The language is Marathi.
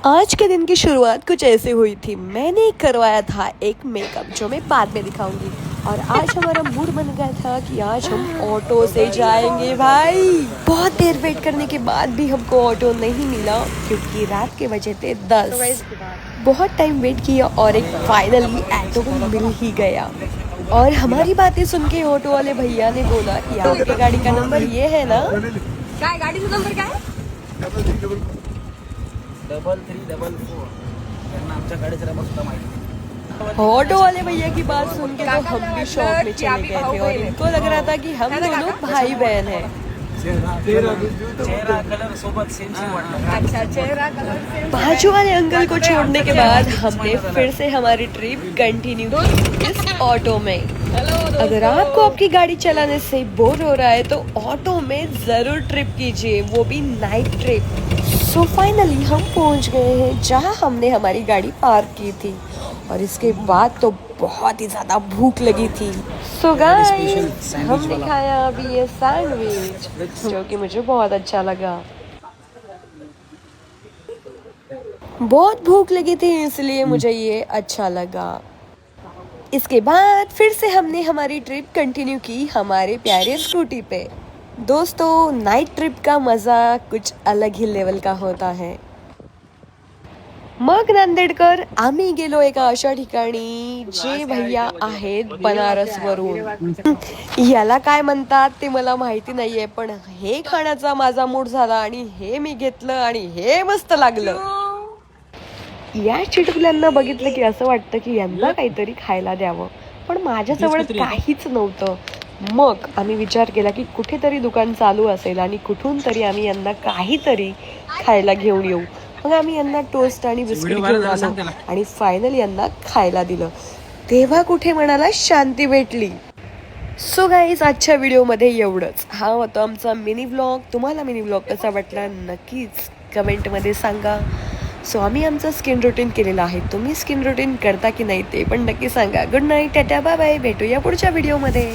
आज के दिन की शुरुआत कुछ ऐसे हुई थी। मैंने करवाया था एक मेकअप जो मैं बाद में दिखाऊंगी, और आज हमारा मूड बन गया था कि आज हम ऑटो से जाएंगे। भाई बहुत देर वेट करने के बाद भी हमको ऑटो नहीं मिला क्योंकि रात के बजे थे 10। बहुत टाइम वेट किया और एक फाइनली ऑटो को मिल ही गया। और हमारी बातें सुन के ऑटो वाले भैया ने बोला कि आपकी गाड़ी का नंबर ये है ना? क्या है गाडीचा नंबर काय? 3344 त्यांना आमच्या गाडीचा नंबर सुद्धा माहिती. ऑटो वाले भैया की बात सुन के तो हम भी शॉक में चले गए थे और इनको लग रहा था कि हम दोनों भाई बहन हैं। चेहरा कलर सोबत सेम वाटलं. अच्छा, चेहरा कलर सेम. बाजू वाले अंकल को छोड़ने के बाद हमने फिर से हमारी ट्रिप कंटिन्यू की इस ऑटो में। अगर आपको आपकी गाड़ी चलाने से बोर हो रहा है तो ऑटो में जरूर ट्रिप कीजिए, वो भी नाइट ट्रिप। सो फाइनली हम पहुंच गए हैं जहां हमने हमारी गाड़ी पार्क की थी, और इसके बाद तो बहुत ही ज्यादा भूख लगी थी। सो गाइस हमने खाया अभी ये सैंडविच जो कि मुझे बहुत अच्छा लगा। बहुत भूख लगी थी इसलिए मुझे ये अच्छा लगा। इसके बाद फिर से हमने हमारी ट्रिप कंटिन्यू की हमारे प्यारे स्कूटी पे। दोस्तों नाइट ट्रिप का मजा कुछ अलग ही लेवल का होता है। मग नांदेडकर आम्ही गेलो एका अशा ठिकाणी जे भैया आहेत बनारस वरून। याला काय म्हणतात ते मला माहिती नाहीये, पण हे खाण्याचा माझा मूड झाला आणि हे मी घेतलं आणि हे मस्त लागलं। या चिटकुल्यांना बघितलं की असं वाटतं की यांना काहीतरी खायला द्यावं, पण माझ्याजवळ काहीच नव्हतं। मग आम्ही विचार केला की कुठेतरी दुकान चालू असेल आणि कुठून तरी आम्ही यांना काहीतरी खायला घेऊन येऊ। मग आम्ही यांना टोस्ट आणि बिस्किट घेऊन आलो आणि फायनली यांना खायला दिलं, तेव्हा कुठे मनाला शांती भेटली। सो गाईज आजच्या व्हिडिओमध्ये एवढंच। हा होता आमचा मिनी व्लॉग। तुम्हाला मिनी व्लॉग कसा वाटला नक्कीच कमेंटमध्ये सांगा। सो आम्ही आमचं स्किन रुटीन केलेलं आहे, तुम्ही स्किन रुटीन करता की नाही ते पण नक्की सांगा। Good night, tata, bye bye, भेटूया पुढच्या व्हिडिओमध्ये।